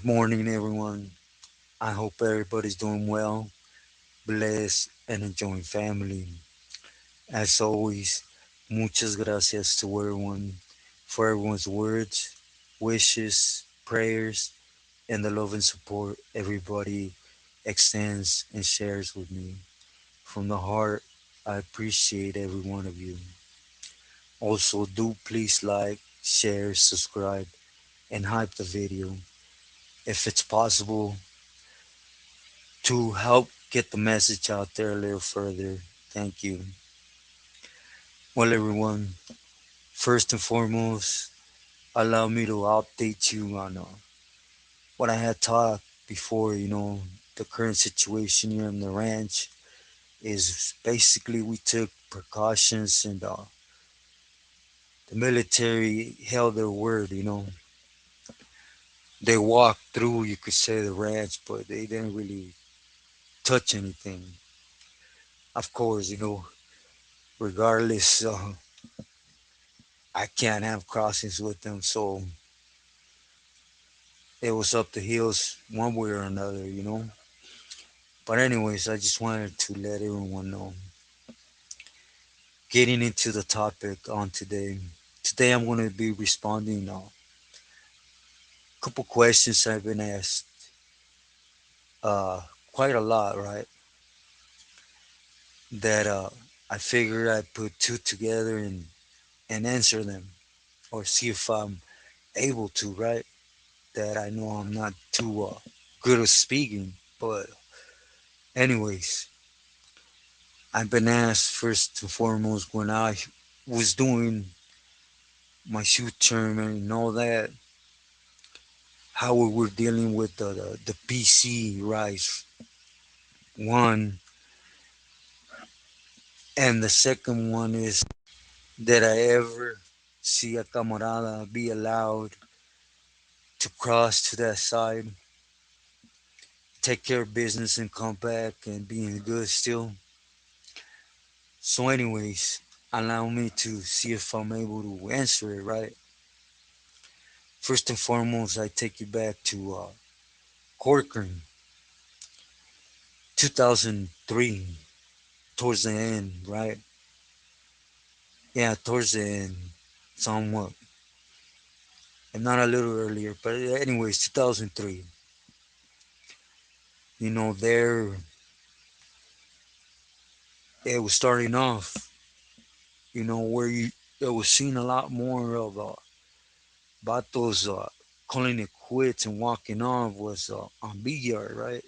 Good morning, everyone. I hope everybody's doing well, blessed, and enjoying family. As always, muchas gracias to everyone for everyone's words, wishes, prayers, and the love and support everybody extends and shares with me. From the heart, I appreciate every one of you. Also, do please like, share, subscribe, and hype the video if it's possible to help get the message out there a little further. Thank you. Well, everyone, first and foremost, allow me to update you on what I had talked before. The current situation here on the ranch is basically we took precautions and the military held their word. They walked through, you could say, the ranch, but they didn't really touch anything. Of course, regardless. I can't have crossings with them, so it was up the hills one way or another. But anyways, I just wanted to let everyone know. Getting into the topic on today. Today I'm going to be responding a couple questions I've been asked. Quite a lot, right? That I figured I'd put two together and answer them, or see if I'm able to, right? That I know I'm not too good at speaking, but anyways, I've been asked first and foremost when I was doing my shoot term and all that, how we were dealing with the PC rise. One, and the second one is that I ever see a camarada be allowed to cross to that side, take care of business and come back and being good still. So, anyways, allow me to see if I'm able to answer it right. First and foremost, I take you back to Corcoran, 2003, towards the end, right? Yeah, towards the end, somewhat, and not a little earlier, but anyways, 2003. There it was starting off. Where it was seen a lot more of vatos calling it quits and walking off was on B yard, right?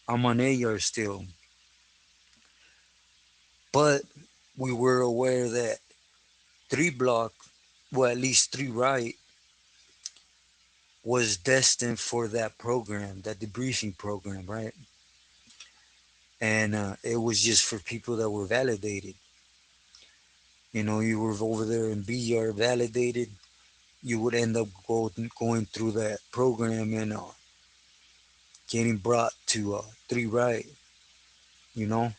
I'm on A yard still, but we were aware that three block, well, at least three right, was destined for that program, that debriefing program, right? And it was just for people that were validated. You were over there in BR validated, you would end up going through that program and getting brought to three right, you know.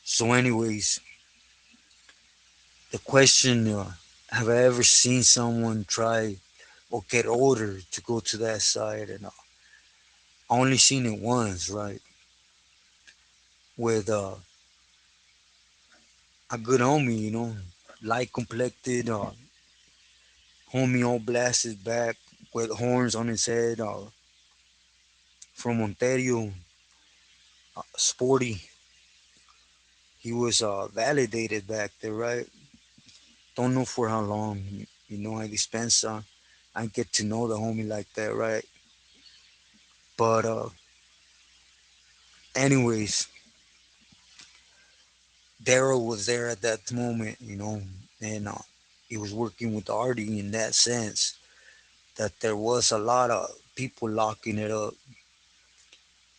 So, anyways, the question: have I ever seen someone try or get ordered to go to that side? And I only seen it once, right? With a good homie, light complected, homie all blasted back with horns on his head, from Ontario, sporty. He was validated back there, right? Don't know for how long. I dispensa. I get to know the homie like that, right? But anyways, Darrell was there at that moment, and he was working with Artie in that sense that there was a lot of people locking it up.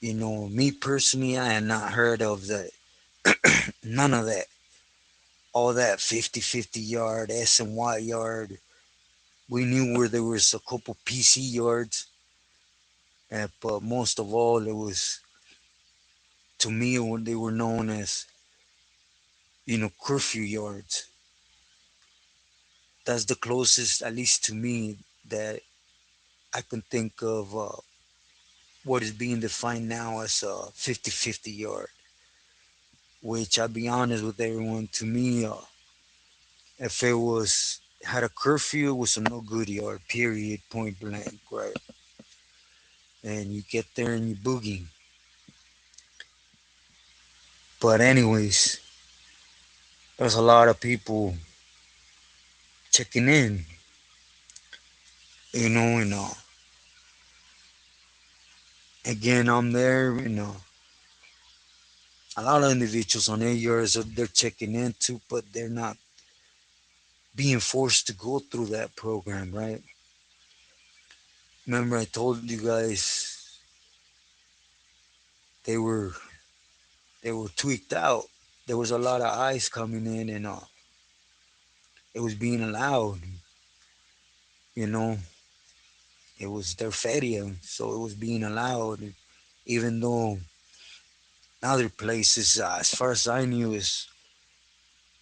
Me personally, I had not heard of that. None of that. All that 50-50 yard, S and Y yard. We knew where there was a couple PC yards, but most of all, it was, to me, when they were known as, curfew yards. That's the closest, at least to me, that I can think of what is being defined now as a 50-50 yard, which I'll be honest with everyone, to me, if it was had a curfew, it was a no good yard, period, point blank, right? And you get there and you boogie. But anyways, there's a lot of people checking in, and again, I'm there, a lot of individuals on 8 years they're checking in too, but they're not being forced to go through that program, right? Remember, I told you guys they were they were tweaked out. There was a lot of ice coming in, and it was being allowed. You know, it was their feria, so it was being allowed, even though other places, as far as I knew, is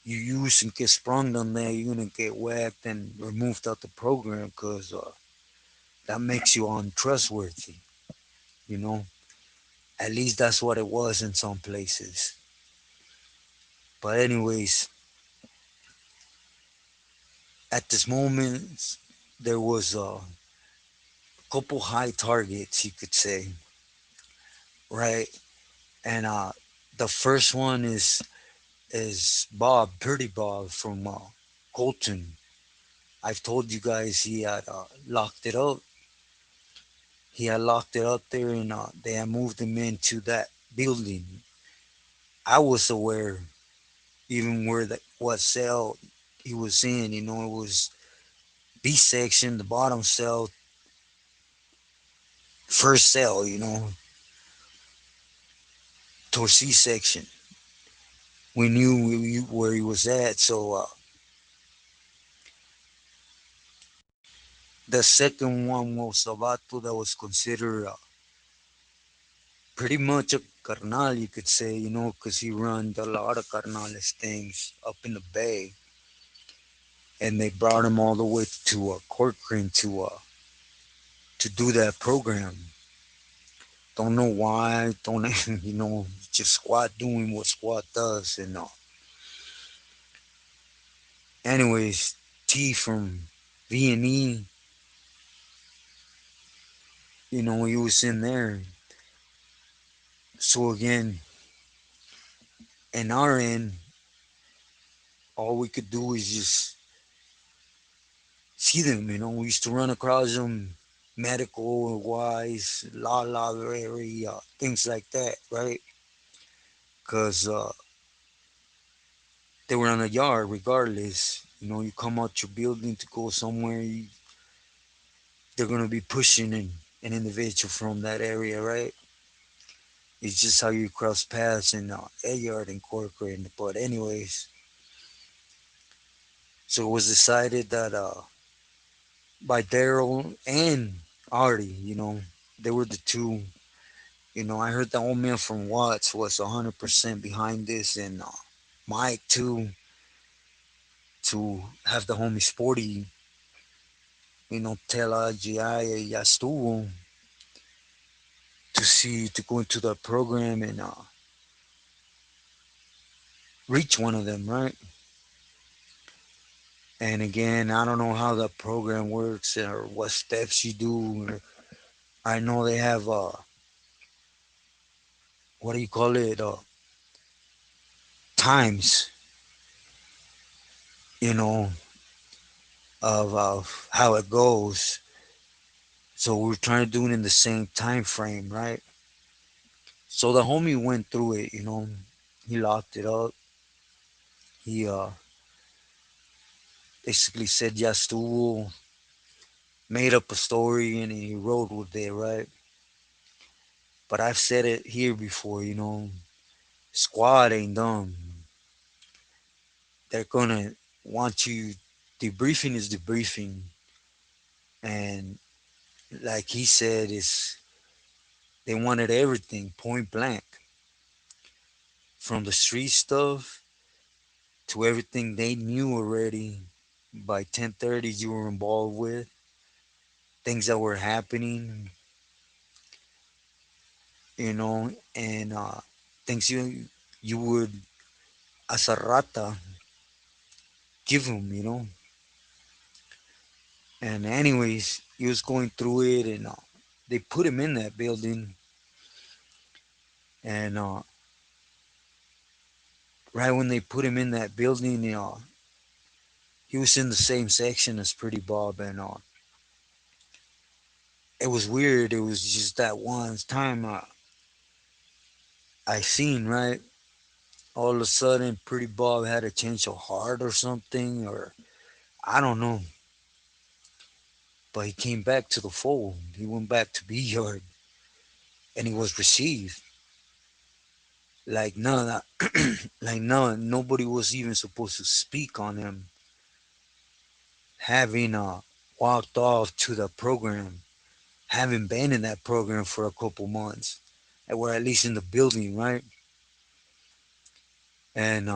you use and get sprung on there, you're gonna get whacked and removed out the program because that makes you untrustworthy. You know, at least that's what it was in some places. But anyways, at this moment, there was a couple high targets, you could say, right? And the first one is Bob, Pretty Bob from Colton. I've told you guys he had locked it up. He had locked it up there, and they had moved him into that building. I was aware, even where that what cell he was in. It was B section, the bottom cell, first cell. To C section. We knew where he was at. So the second one was Sabato, that was considered pretty much a carnal, you could say, because he run a lot of carnales things up in the bay. And they brought him all the way to Corcoran to do that program. Don't know why. Don't just squad doing what squad does. And anyways, T from V&E, he was in there. So again, in our end, all we could do is just see them. We used to run across them, medical wise, la area, things like that, right? Because they were on a yard regardless. You come out your building to go somewhere, they're gonna be pushing an individual from that area, right? It's just how you cross paths in a yard in Corcoran. But anyways, so it was decided that by Darrel and Artie, they were the two. I heard the old man from Watts was 100% behind this, and Mike too, to have the homie Sporty, tell GI ya estuvo to go into the program and reach one of them, right? And again, I don't know how the program works or what steps you do. I know they have what do you call it? Times, you know, of how it goes. So we're trying to do it in the same time frame, right? So the homie went through it, He locked it up. He basically said yes to, made up a story, and he rode with it, right? But I've said it here before, squad ain't dumb. They're gonna want you. Debriefing is debriefing, and like he said, is they wanted everything point blank, from the street stuff to everything they knew already by 10:30 you were involved with. things that were happening, you know, and things you would as a rata give him, you know. And anyways, he was going through it, and they put him in that building, and right when they put him in that building, he was in the same section as Pretty Bob, and it was weird. It was just that one time I seen right. All of a sudden, Pretty Bob had a change of heart or something, or I don't know. But he came back to the fold. He went back to B Yard, and he was received like none, like none. Nobody was even supposed to speak on him having walked off to the program, having been in that program for a couple months, and we're at least in the building, right? And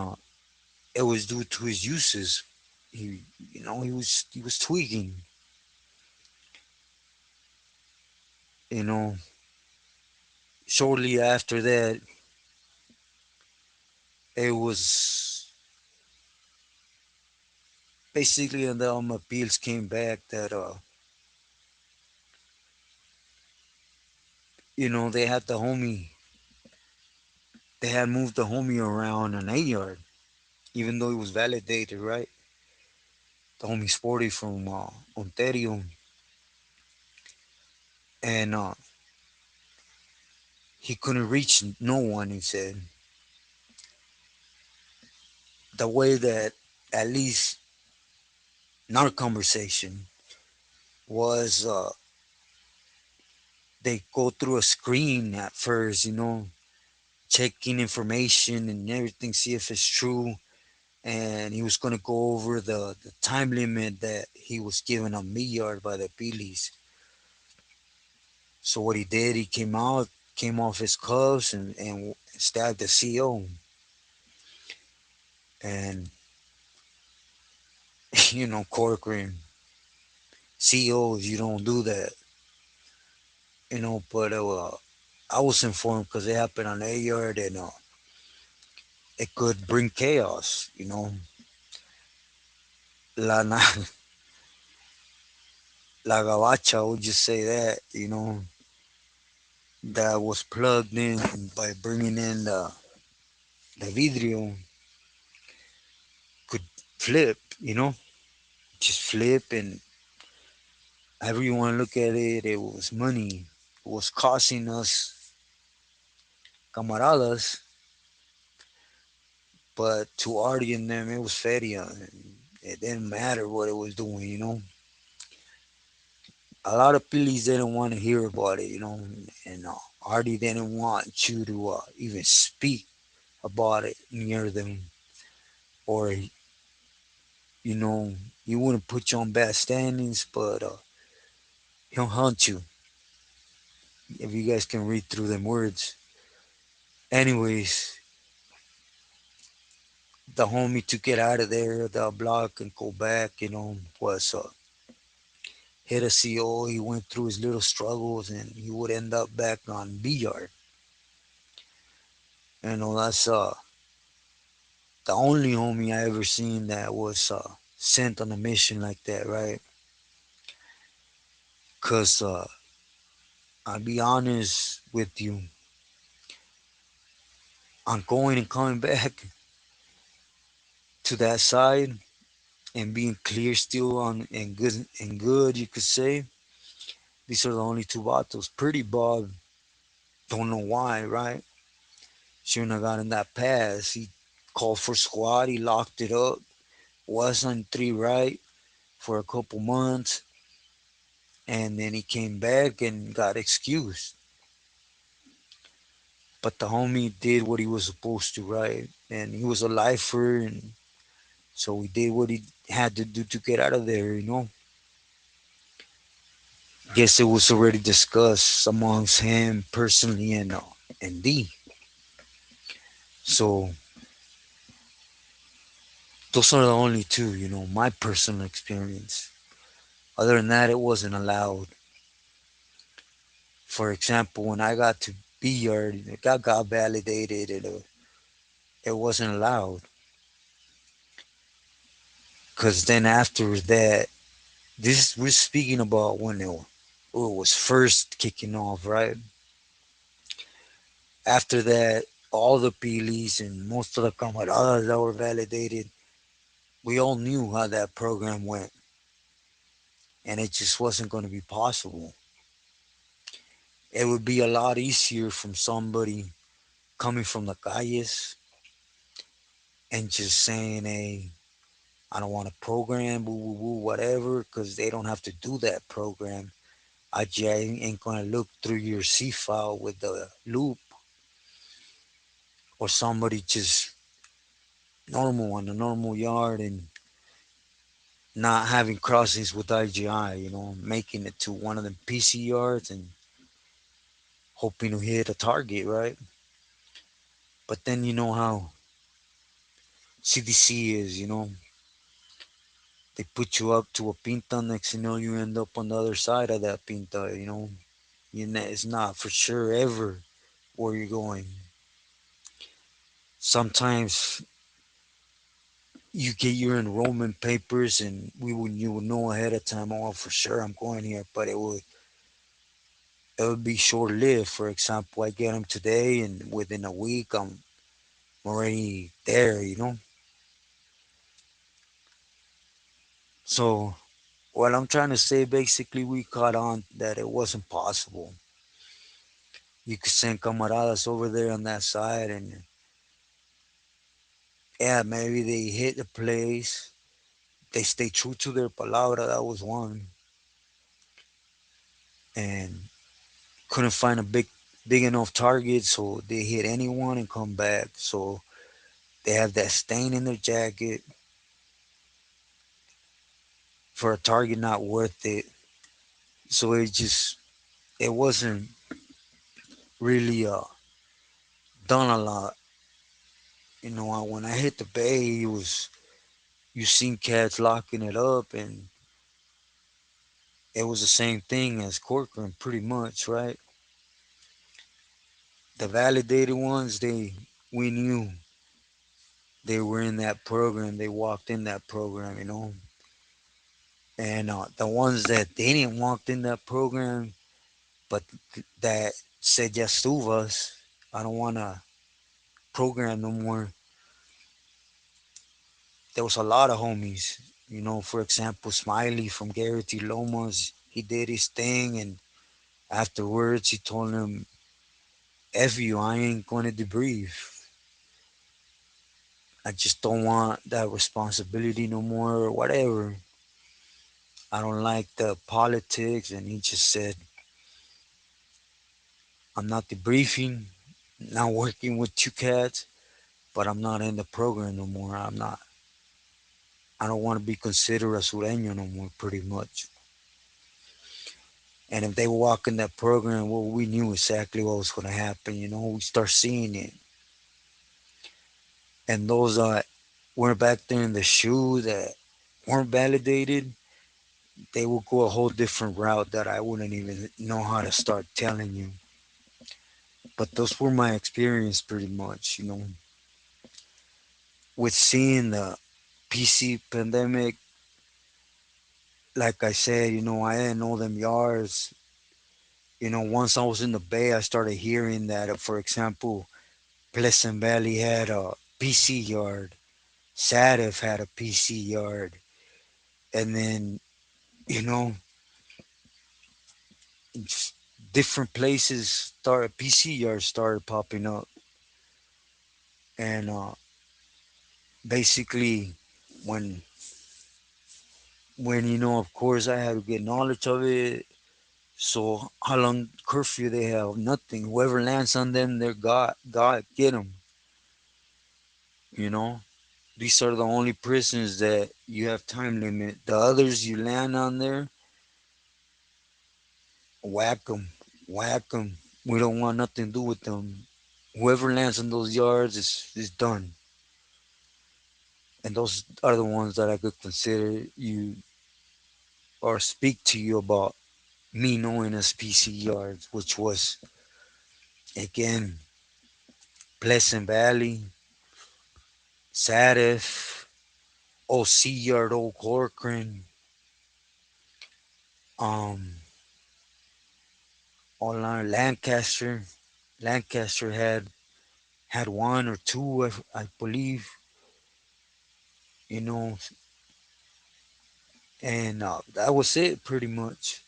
it was due to his uses. He, he was tweaking. You know, shortly after that, it was basically and the appeals came back that they had they had moved the homie around an 8 yard, even though it was validated, right? The homie Sporty from Ontario, and he couldn't reach no one. He said the way that at least in our conversation was they go through a screen at first, checking information and everything, see if it's true. And he was going to go over the time limit that he was given on Millard by the Phillies. So what he did, he came off his cuffs and stabbed the CO. And Corcoran, CEOs, you don't do that, But I was informed because it happened on a yard, and it could bring chaos. La la gabacha would just say that, that was plugged in by bringing in the vidrio could flip, just flip, and however you want to look at it, it was money. It was costing us camaradas, but to Artie and them, it was feria. And it didn't matter what it was doing. A lot of Phillies didn't want to hear about it, and Artie didn't want you to even speak about it near them, or you know, he wouldn't put you on bad standings, but he'll hunt you if you guys can read through them words. Anyways, the homie took it out of there, the block, and go back, was hit a CO. He went through his little struggles, and he would end up back on B yard. That's the only homie I ever seen that was sent on a mission like that, right? Cause I'll be honest with you, on going and coming back to that side and being clear still on and good, you could say. These are the only two battles. Pretty Bob, don't know why, right? Shouldn't have gotten that pass. He called for squad, he locked it up, was on three right for a couple months, and then he came back and got excused. But the homie did what he was supposed to, right? And he was a lifer, and so he did what he had to do to get out of there. Guess it was already discussed amongst him personally and D. So those are the only two, my personal experience. Other than that, it wasn't allowed. For example, when I got to B yard, it got validated and it wasn't allowed. Because then after that, this we're speaking about when it was first kicking off, right? After that, all the Pilis and most of the camaradas that were validated, we all knew how that program went, and it just wasn't going to be possible. It would be a lot easier from somebody coming from the calles and just saying, hey, I don't want a program, woo, woo, woo, whatever, because they don't have to do that program. I just ain't going to look through your C file with the loop, or somebody just normal on a normal yard and not having crossings with IGI, making it to one of the PC yards and hoping to hit a target, right? But then you know how CDC is, they put you up to a pinta, next you know you end up on the other side of that pinta, it's not for sure ever where you're going. Sometimes you get your enrollment papers and you would know ahead of time, oh for sure I'm going here, but it would be short lived. For example, I get them today and within a week I'm already there. So what I'm trying to say, basically, we caught on that it wasn't possible. You could send camaradas over there on that side, and yeah, maybe they hit the place. They stay true to their palabra. That was one, and couldn't find a big enough target, so they hit anyone and come back. So they have that stain in their jacket for a target not worth it. So it wasn't really done a lot. When I hit the bay, it was you seen cats locking it up, and it was the same thing as Corcoran, pretty much, right? The validated ones, we knew they were in that program. They walked in that program. And the ones that they didn't walk in that program, but that said yes to us, I don't want to program no more. There was a lot of homies. For example, Smiley from Garrity Lomas, he did his thing, and afterwards he told him, F you, I ain't going to debrief. I just don't want that responsibility no more, or whatever. I don't like the politics. And he just said, I'm not debriefing, not working with two cats, but I'm not in the program no more. I don't want to be considered a sureño no more, pretty much. And if they walk in that program, well, we knew exactly what was going to happen. We start seeing it. And those weren't back there in the shoe that weren't validated, they will go a whole different route that I wouldn't even know how to start telling you. But those were my experience pretty much, with seeing the PC pandemic. Like I said, I didn't know them yards. Once I was in the Bay, I started hearing that, for example, Pleasant Valley had a PC yard, Sadif had a PC yard, and then, you know, just different places started, PC yards started popping up. And basically, when of course I had to get knowledge of it. So how long curfew they have? Nothing. Whoever lands on them, they're God, get them. You know, these are the only prisons that you have time limit. The others you land on there, whack them, whack them. We don't want nothing to do with them. Whoever lands on those yards is done. And those are the ones that I could consider you or speak to you about me knowing as PC yards, which was again Pleasant Valley, Sadif, OC Yard, Old Corcoran, um, online Lancaster. Lancaster had one or two, I believe, you know, and that was it pretty much.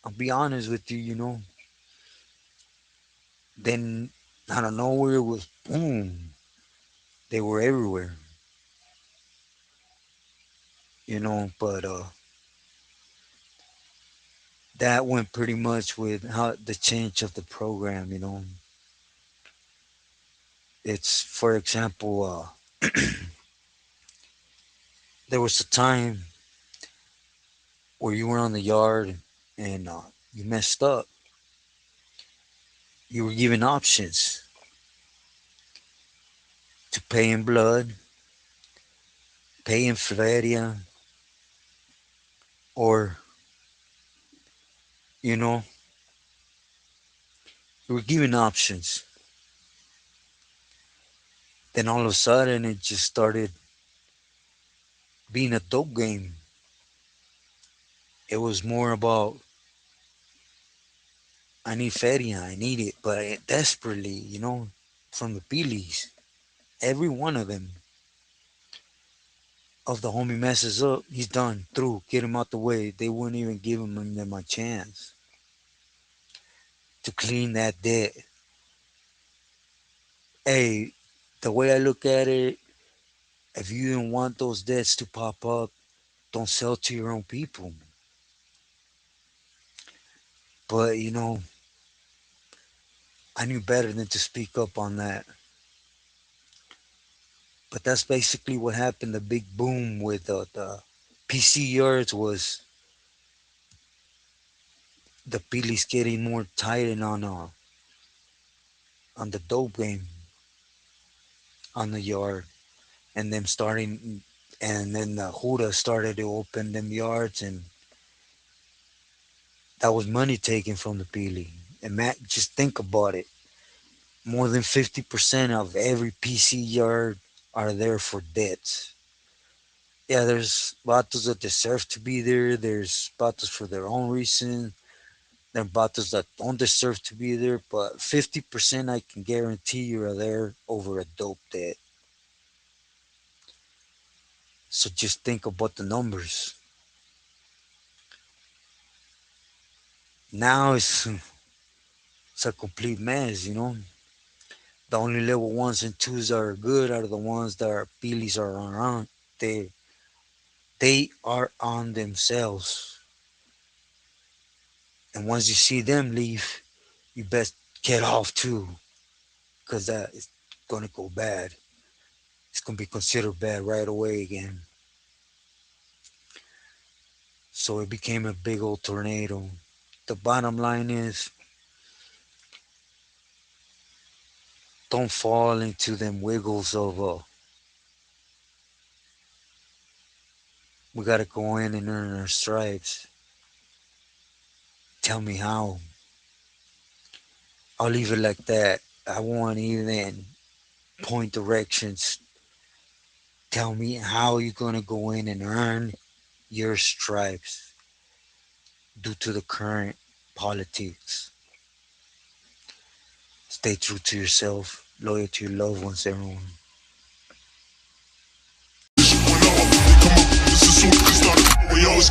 I'll be honest with you, Then out of nowhere it was boom. They were everywhere, But that went pretty much with how the change of the program. It's for example, there was a time where you were on the yard and you messed up. You were given options to pay in blood, pay in feria, or you know, you were given options. Then all of a sudden, it just started being a dope game. It was more about I need feria, I need it, but desperately, from the Pilis. Every one of them, of the homie messes up, he's done, through, get him out the way. They wouldn't even give him a chance to clean that debt. Hey, the way I look at it, if you didn't want those debts to pop up, don't sell to your own people. But I knew better than to speak up on that. But that's basically what happened. The big boom with the PC yards was the Pilis getting more tightened on the dope game on the yard, and them starting, and then the Huda started to open them yards, and that was money taken from the Pili. And Matt, just think about it. More than 50% of every PC yard are there for debts. Yeah, there's vatos that deserve to be there. There's vatos for their own reason. There are vatos that don't deserve to be there. But 50% I can guarantee you are there over a dope debt. So just think about the numbers. Now it's a complete mess. The only level ones and twos that are good are the ones that are Pilis are around. They are on themselves. And once you see them leave, you best get off too, because that is gonna go bad. It's gonna be considered bad right away again. So it became a big old tornado. The bottom line is, don't fall into them wiggles of we gotta go in and earn our stripes. Tell me how. I'll leave it like that. I won't even point directions. Tell me how you're gonna go in and earn your stripes due to the current politics. Stay true to yourself, loyal to your loved ones, everyone. This is what we started. We always